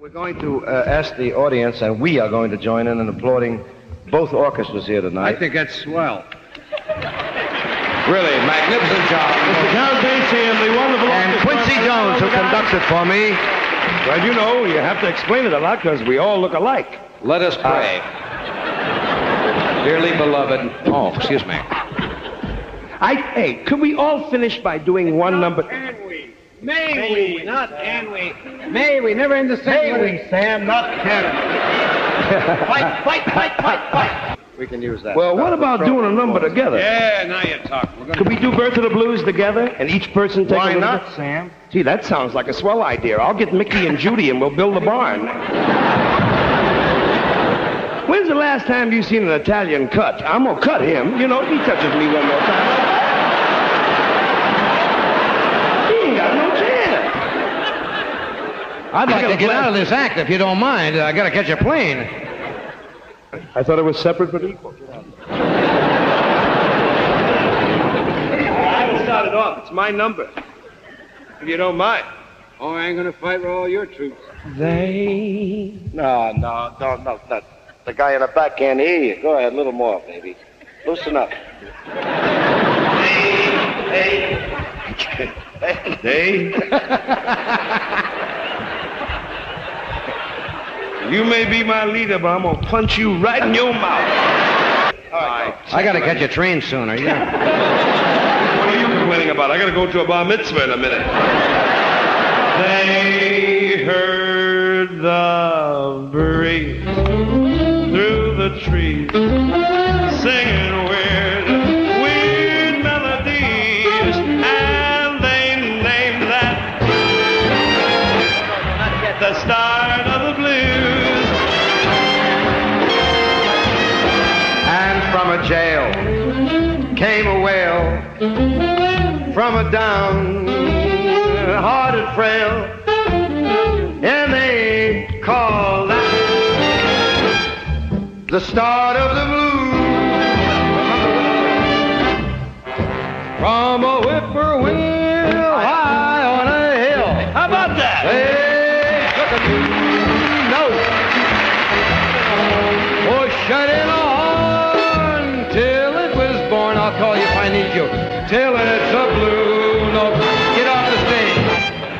We're going to ask the audience, and we are going to join in applauding both orchestras here tonight. I think that's swell. Really, magnificent job. Mr. Count Basie and the wonderful And Quincy Jones, who conducted for me. Well, you know, you have to explain it a lot because we all look alike. Let us pray. Dearly beloved. Oh, excuse me. Hey, could we all finish by doing one number? May we, not can we. May we, never in the same way. Sam, not can. Fight. We can use that. Well, what about doing a number together? Yeah, now you're talking. Could we do Birth of the Blues together and each person take Why a little not, bit? Sam? Gee, that sounds like a swell idea. I'll get Mickey and Judy and we'll build a barn. When's the last time you seen an Italian cut? I'm gonna cut him. You know, if he touches me one more time. He ain't got no chance. I'd like to get out of this act, if you don't mind. I gotta catch a plane. I thought it was separate but equal. I will start it off. It's my number. If you don't mind. Oh, I ain't gonna fight with all your troops. No. The guy in the back can't hear you. Go ahead, a little more, baby. Loosen up. Hey. You may be my leader, but I'm gonna punch you right in your mouth. All right. I gotta catch a train sooner, yeah. What are you complaining about? I gotta go to a bar mitzvah in a minute. They heard the breeze through the trees, singing weird melodies, and they named that the start of the blues. And from a jail came a wail from a down-hearted frail, and they called that the start of the blues. From a whippoorwill high on a hill. How about that? They took a note, shut in a horn till it was born. I'll call you if I need you. Till it's a blue note. Get off the stage.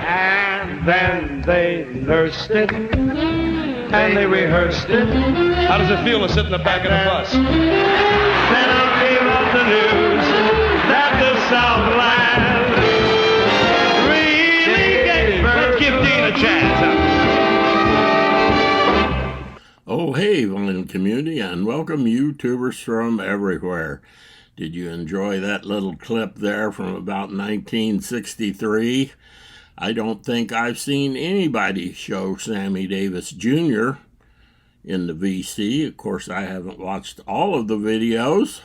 And then they nursed it, and they rehearsed it. How does it feel to sit in the back of the bus? Then I gave out the news that the Southland really gave birth. Let's give Dean a chance. Oh, hey, violin community, and welcome YouTubers from everywhere. Did you enjoy that little clip there from about 1963? I don't think I've seen anybody show Sammy Davis Jr. in the VC. Of course, I haven't watched all of the videos.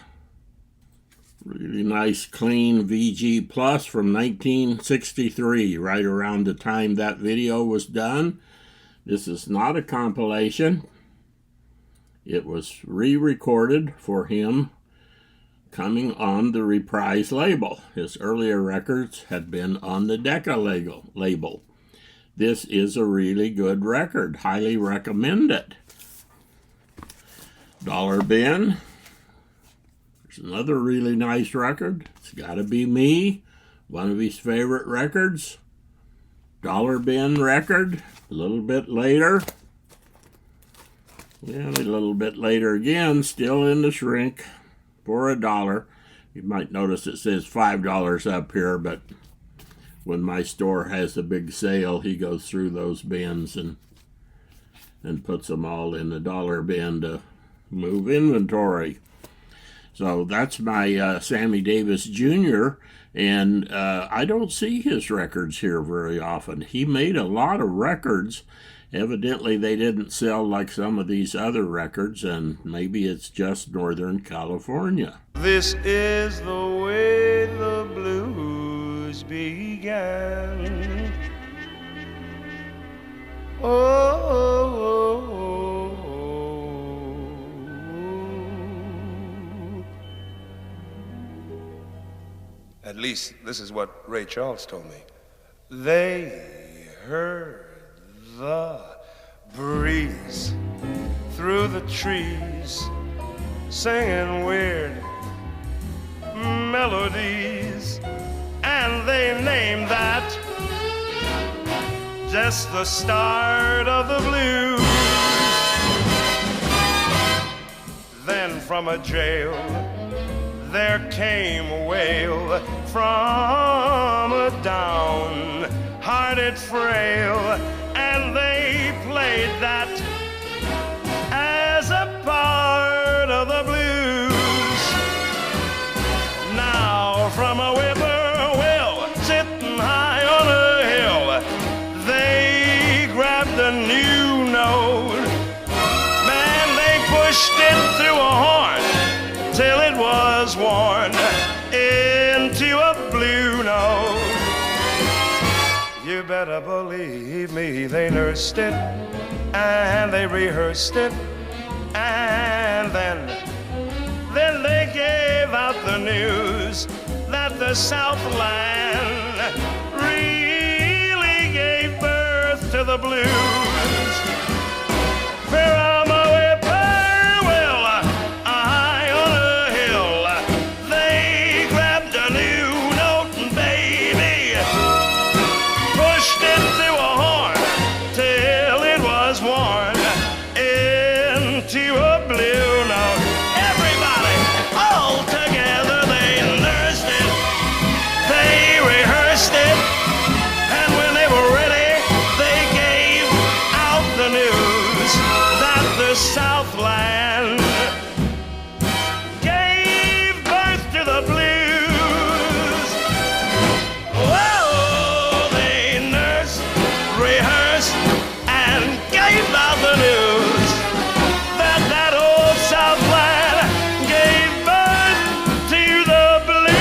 Really nice, clean VG Plus from 1963, right around the time that video was done. This is not a compilation. It was re-recorded for him coming on the Reprise label. His earlier records had been on the Decca label. This is a really good record. Highly recommend it. Dollar Bin. There's another really nice record. It's Gotta Be Me. One of his favorite records. Dollar Bin record. A little bit later. Yeah, a little bit later again, still in the shrink for $1. You might notice it says $5 up here, but when my store has a big sale, he goes through those bins and puts them all in the dollar bin to move inventory. So that's my Sammy Davis Jr., and I don't see his records here very often. He made a lot of records. Evidently, they didn't sell like some of these other records, and maybe it's just Northern California. This is the way the blues began. At least this is what Ray Charles told me. They heard the breeze through the trees, singing weird melodies, and they named that just the start of the blues. Then from a jail there came a wail from a down-hearted frail, and they played that as a part of the blues. Now from a whippoorwill sitting high on a hill, they grabbed a new note. Man, they pushed it through a horn till it was worn into a blue note. You better believe me, they nursed it and they rehearsed it, and then they gave out the news that the Southland really gave birth to the blues. From a whippoorwill high on a hill, they grabbed a new note and baby pushed it through a horn till it was worn into a blue note. Everybody, all together, they nursed it, they rehearsed it, and when they were ready, they gave out the news that the Southland gave birth to the blues. Whoa, they nursed, rehearsed, and gave out the news that that old Southland gave birth to the blues.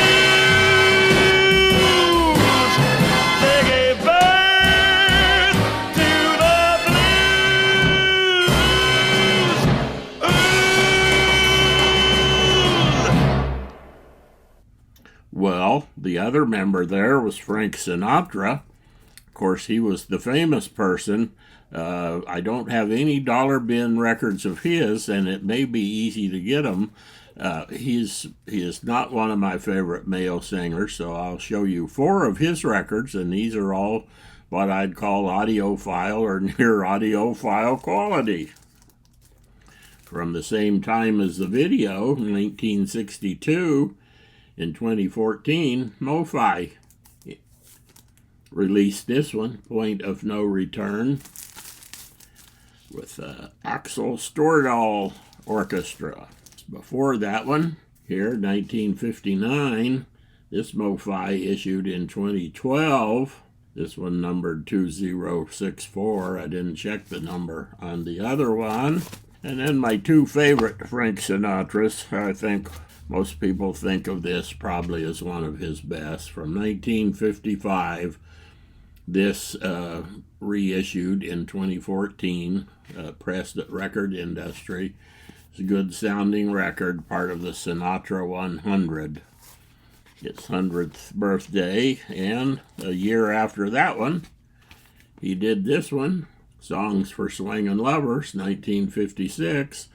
They gave birth to the blues. Well, the other member there was Frank Sinatra. Of course, he was the famous person. I don't have any dollar bin records of his, and it may be easy to get them. He is not one of my favorite male singers, so I'll show you 4 of his records, and these are all what I'd call audiophile or near audiophile quality. From the same time as the video, 1962, in 2014, MoFi released this one, Point of No Return, with Axel Stordahl Orchestra. Before that one, here, 1959, this MoFi issued in 2012. This one numbered 2064. I didn't check the number on the other one. And then my 2 favorite Frank Sinatras, I think most people think of this probably as one of his best. From 1955, this reissued in 2014, pressed at Record Industry. It's a good sounding record, part of the Sinatra 100. Its 100th birthday, and a year after that one, he did this one, Songs for Swingin' Lovers, 1956.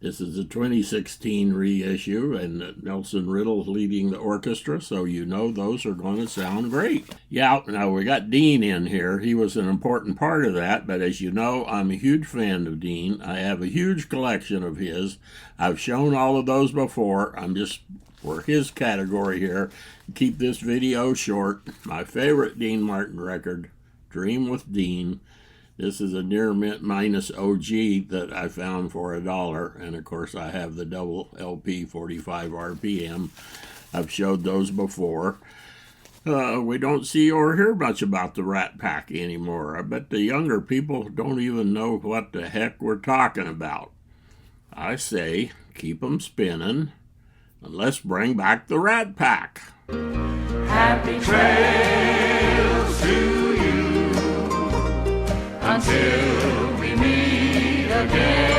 This is a 2016 reissue, and Nelson Riddle leading the orchestra, so you know those are going to sound great. Yeah, now we got Dean in here. He was an important part of that, but as you know, I'm a huge fan of Dean. I have a huge collection of his. I've shown all of those before. I'm just, for his category here, keep this video short. My favorite Dean Martin record, Dream with Dean. This is a near mint minus OG that I found for $1, and of course I have the double LP 45 RPM. I've showed those before. We don't see or hear much about the Rat Pack anymore. I bet the younger people don't even know what the heck we're talking about. I say, keep 'em spinning, and let's bring back the Rat Pack. Happy trails to you until we meet again.